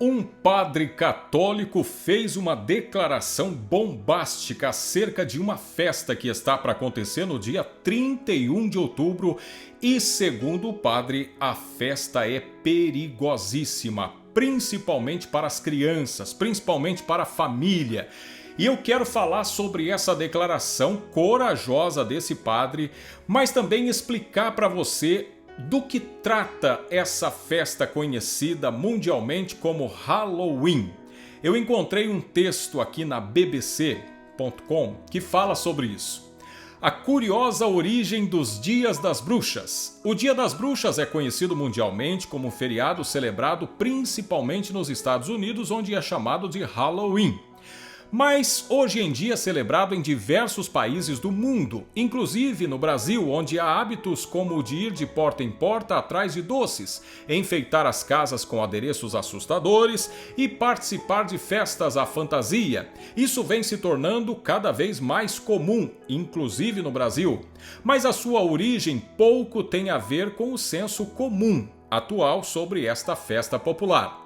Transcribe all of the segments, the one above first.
Um padre católico fez uma declaração bombástica acerca de uma festa que está para acontecer no dia 31 de outubro e, segundo o padre, a festa é perigosíssima, principalmente para as crianças, principalmente para a família. E eu quero falar sobre essa declaração corajosa desse padre, mas também explicar para você do que trata essa festa conhecida mundialmente como Halloween. Eu encontrei um texto aqui na bbc.com que fala sobre isso. A curiosa origem dos Dias das Bruxas. O Dia das Bruxas é conhecido mundialmente como um feriado celebrado principalmente nos Estados Unidos, onde é chamado de Halloween. Mas hoje em dia é celebrado em diversos países do mundo, inclusive no Brasil, onde há hábitos como o de ir de porta em porta atrás de doces, enfeitar as casas com adereços assustadores e participar de festas à fantasia. Isso vem se tornando cada vez mais comum, inclusive no Brasil. Mas a sua origem pouco tem a ver com o senso comum atual sobre esta festa popular.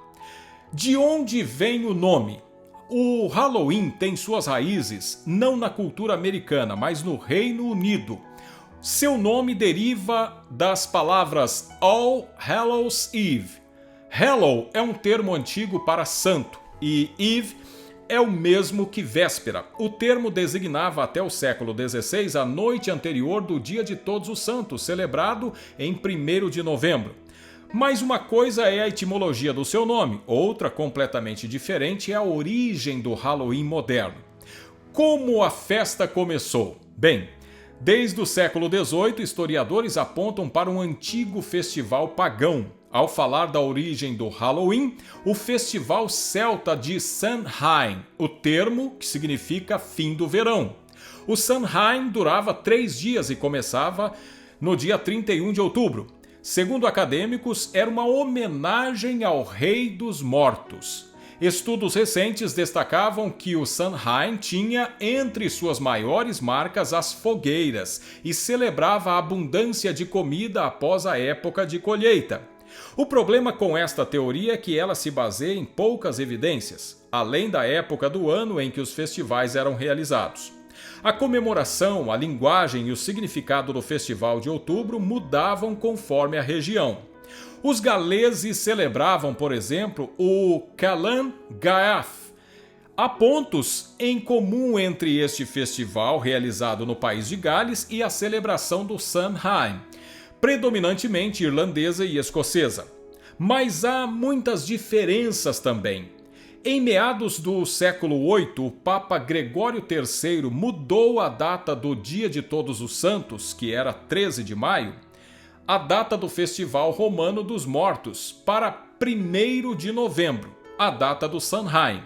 De onde vem o nome? O Halloween tem suas raízes não na cultura americana, mas no Reino Unido. Seu nome deriva das palavras All Hallows Eve. Hallow é um termo antigo para santo e Eve é o mesmo que véspera. O termo designava até o século XVI a noite anterior do Dia de Todos os Santos, celebrado em 1º de novembro. Mas uma coisa é a etimologia do seu nome, outra completamente diferente é a origem do Halloween moderno. Como a festa começou? Bem, desde o século XVIII, historiadores apontam para um antigo festival pagão. Ao falar da origem do Halloween, o festival celta de Samhain, o termo que significa fim do verão. O Samhain durava 3 dias e começava no dia 31 de outubro. Segundo acadêmicos, era uma homenagem ao Rei dos Mortos. Estudos recentes destacavam que o Samhain tinha entre suas maiores marcas as fogueiras e celebrava a abundância de comida após a época de colheita. O problema com esta teoria é que ela se baseia em poucas evidências, além da época do ano em que os festivais eram realizados. A comemoração, a linguagem e o significado do festival de outubro mudavam conforme a região. Os galeses celebravam, por exemplo, o Calan Gaeaf. Há pontos em comum entre este festival realizado no país de Gales e a celebração do Samhain, predominantemente irlandesa e escocesa. Mas há muitas diferenças também. Em meados do século VIII, o Papa Gregório III mudou a data do Dia de Todos os Santos, que era 13 de maio, a data do Festival Romano dos Mortos, para 1º de novembro, a data do Samhain.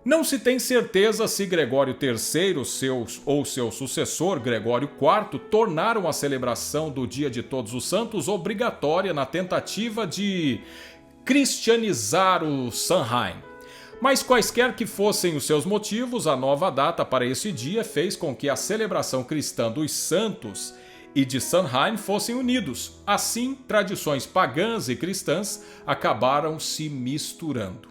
Não se tem certeza se Gregório III ou seu sucessor, Gregório IV, tornaram a celebração do Dia de Todos os Santos obrigatória na tentativa de cristianizar o Samhain. Mas quaisquer que fossem os seus motivos, a nova data para esse dia fez com que a celebração cristã dos santos e de Samhain fossem unidos. Assim, tradições pagãs e cristãs acabaram se misturando.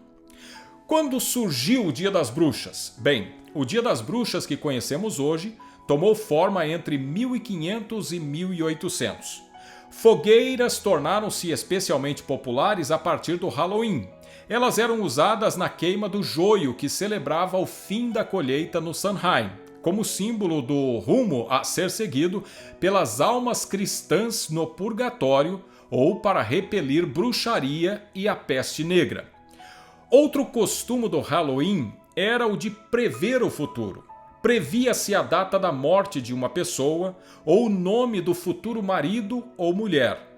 Quando surgiu o Dia das Bruxas? Bem, o Dia das Bruxas que conhecemos hoje tomou forma entre 1500 e 1800. Fogueiras tornaram-se especialmente populares a partir do Halloween. Elas eram usadas na queima do joio, que celebrava o fim da colheita no Samhain, como símbolo do rumo a ser seguido pelas almas cristãs no purgatório ou para repelir bruxaria e a peste negra. Outro costume do Halloween era o de prever o futuro. Previa-se a data da morte de uma pessoa ou o nome do futuro marido ou mulher.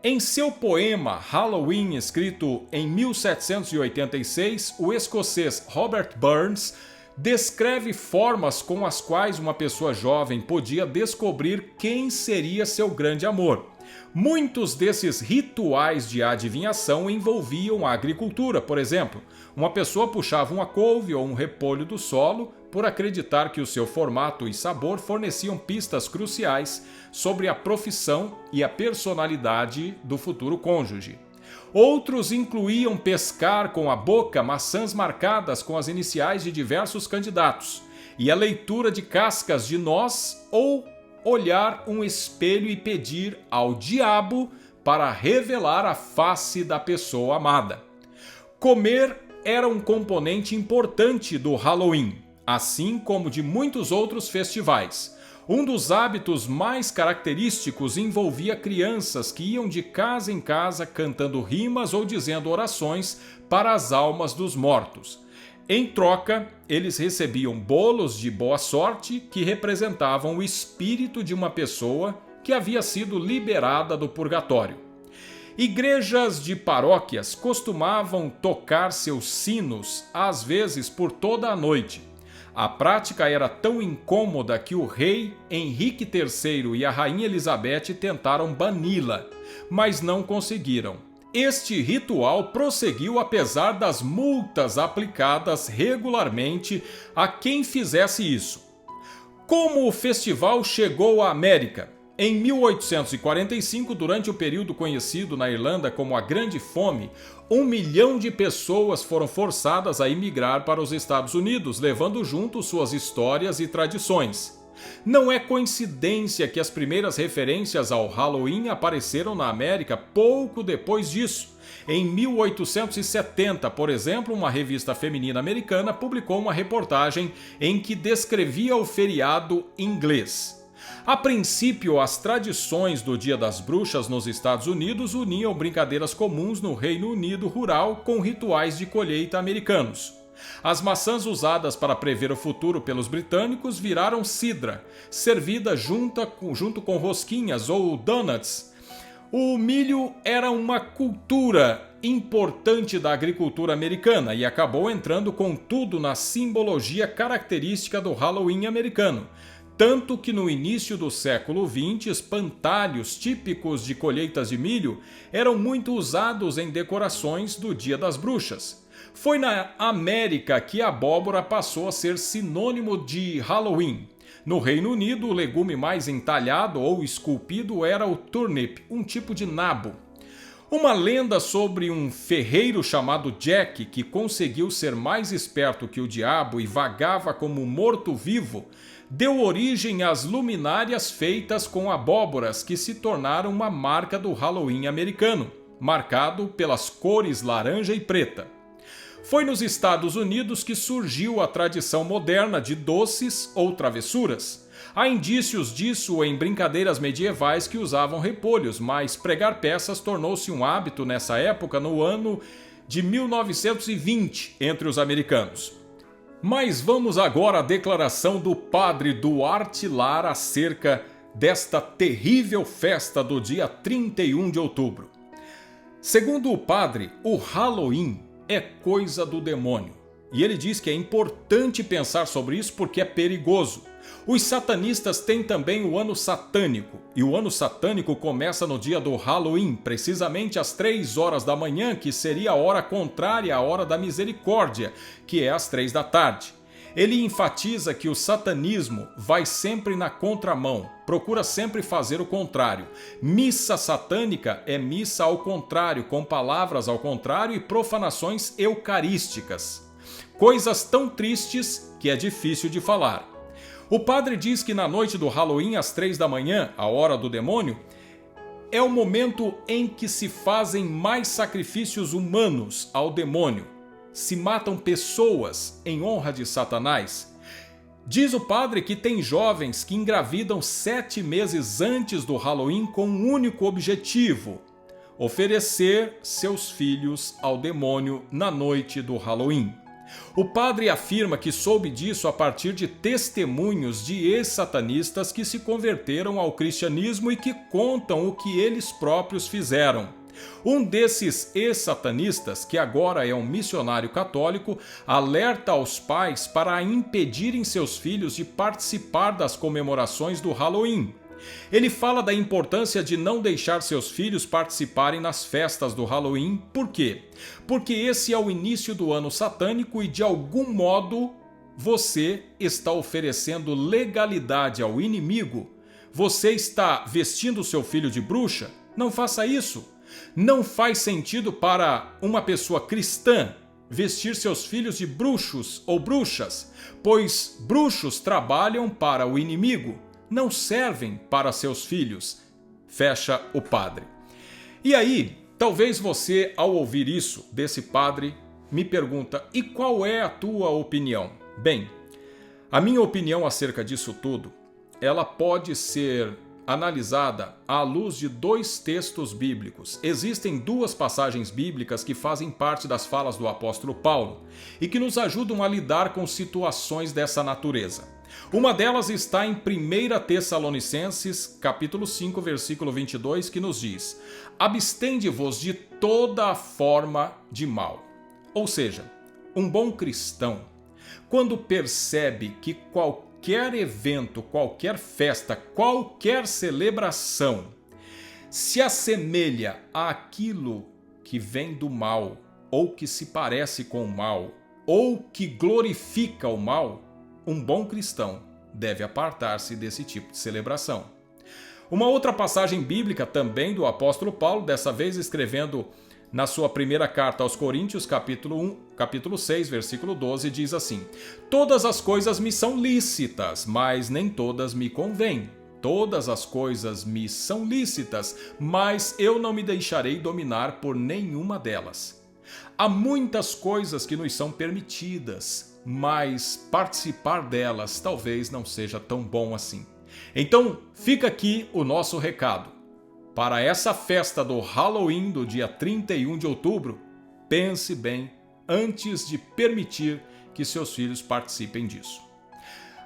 Em seu poema Halloween, escrito em 1786, o escocês Robert Burns descreve formas com as quais uma pessoa jovem podia descobrir quem seria seu grande amor. Muitos desses rituais de adivinhação envolviam a agricultura, por exemplo. Uma pessoa puxava uma couve ou um repolho do solo por acreditar que o seu formato e sabor forneciam pistas cruciais sobre a profissão e a personalidade do futuro cônjuge. Outros incluíam pescar com a boca maçãs marcadas com as iniciais de diversos candidatos, e a leitura de cascas de noz ou olhar um espelho e pedir ao diabo para revelar a face da pessoa amada. Comer era um componente importante do Halloween, assim como de muitos outros festivais. Um dos hábitos mais característicos envolvia crianças que iam de casa em casa cantando rimas ou dizendo orações para as almas dos mortos. Em troca, eles recebiam bolos de boa sorte que representavam o espírito de uma pessoa que havia sido liberada do purgatório. Igrejas de paróquias costumavam tocar seus sinos, às vezes por toda a noite. A prática era tão incômoda que o rei Henrique III e a rainha Elizabeth tentaram bani-la, mas não conseguiram. Este ritual prosseguiu apesar das multas aplicadas regularmente a quem fizesse isso. Como o festival chegou à América? Em 1845, durante o período conhecido na Irlanda como a Grande Fome, 1 milhão de pessoas foram forçadas a emigrar para os Estados Unidos, levando junto suas histórias e tradições. Não é coincidência que as primeiras referências ao Halloween apareceram na América pouco depois disso. Em 1870, por exemplo, uma revista feminina americana publicou uma reportagem em que descrevia o feriado inglês. A princípio, as tradições do Dia das Bruxas nos Estados Unidos uniam brincadeiras comuns no Reino Unido rural com rituais de colheita americanos. As maçãs usadas para prever o futuro pelos britânicos viraram cidra, servida junto com rosquinhas ou donuts. O milho era uma cultura importante da agricultura americana e acabou entrando com tudo na simbologia característica do Halloween americano. Tanto que no início do século XX, espantalhos típicos de colheitas de milho eram muito usados em decorações do Dia das Bruxas. Foi na América que a abóbora passou a ser sinônimo de Halloween. No Reino Unido, o legume mais entalhado ou esculpido era o turnip, um tipo de nabo. Uma lenda sobre um ferreiro chamado Jack que conseguiu ser mais esperto que o diabo e vagava como um morto-vivo deu origem às luminárias feitas com abóboras que se tornaram uma marca do Halloween americano, marcado pelas cores laranja e preta. Foi nos Estados Unidos que surgiu a tradição moderna de doces ou travessuras. Há indícios disso em brincadeiras medievais que usavam repolhos, mas pregar peças tornou-se um hábito nessa época no ano de 1920 entre os americanos. Mas vamos agora à declaração do padre Duarte Lara acerca desta terrível festa do dia 31 de outubro. Segundo o padre, o Halloween é coisa do demônio. E ele diz que é importante pensar sobre isso porque é perigoso. Os satanistas têm também o ano satânico, e o ano satânico começa no dia do Halloween, precisamente às 3 horas da manhã, que seria a hora contrária à hora da misericórdia, que é às 3 da tarde. Ele enfatiza que o satanismo vai sempre na contramão, procura sempre fazer o contrário. Missa satânica é missa ao contrário, com palavras ao contrário e profanações eucarísticas. Coisas tão tristes que é difícil de falar. O padre diz que na noite do Halloween, às 3 da manhã, a hora do demônio, é o momento em que se fazem mais sacrifícios humanos ao demônio. Se matam pessoas em honra de Satanás. Diz o padre que tem jovens que engravidam 7 meses antes do Halloween com um único objetivo: oferecer seus filhos ao demônio na noite do Halloween. O padre afirma que soube disso a partir de testemunhos de ex-satanistas que se converteram ao cristianismo e que contam o que eles próprios fizeram. Um desses ex-satanistas, que agora é um missionário católico, alerta aos pais para impedirem seus filhos de participar das comemorações do Halloween. Ele fala da importância de não deixar seus filhos participarem nas festas do Halloween. Por quê? Porque esse é o início do ano satânico e, de algum modo, você está oferecendo legalidade ao inimigo. Você está vestindo seu filho de bruxa? Não faça isso. Não faz sentido para uma pessoa cristã vestir seus filhos de bruxos ou bruxas, pois bruxos trabalham para o inimigo, não servem para seus filhos. Fecha o padre. E aí, talvez você, ao ouvir isso desse padre, me pergunta: e qual é a tua opinião? Bem, a minha opinião acerca disso tudo, ela pode ser analisada à luz de 2 textos bíblicos. Existem 2 passagens bíblicas que fazem parte das falas do apóstolo Paulo e que nos ajudam a lidar com situações dessa natureza. Uma delas está em 1 Tessalonicenses, capítulo 5, versículo 22, que nos diz: abstende-vos de toda forma de mal. Ou seja, um bom cristão, quando percebe que qualquer evento, qualquer festa, qualquer celebração se assemelha àquilo que vem do mal, ou que se parece com o mal, ou que glorifica o mal, um bom cristão deve apartar-se desse tipo de celebração. Uma outra passagem bíblica também do apóstolo Paulo, dessa vez escrevendo na sua primeira carta aos Coríntios, capítulo 6, versículo 12, diz assim: todas as coisas me são lícitas, mas nem todas me convêm. Todas as coisas me são lícitas, mas eu não me deixarei dominar por nenhuma delas. Há muitas coisas que nos são permitidas, mas participar delas talvez não seja tão bom assim. Então, fica aqui o nosso recado. Para essa festa do Halloween do dia 31 de outubro, pense bem antes de permitir que seus filhos participem disso.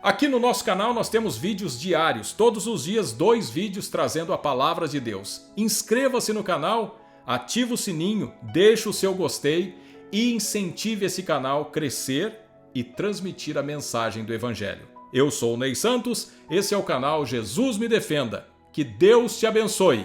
Aqui no nosso canal nós temos vídeos diários, todos os dias 2 vídeos trazendo a palavra de Deus. Inscreva-se no canal, ative o sininho, deixe o seu gostei e incentive esse canal a crescer e transmitir a mensagem do Evangelho. Eu sou o Ney Santos, esse é o canal Jesus Me Defenda. Que Deus te abençoe!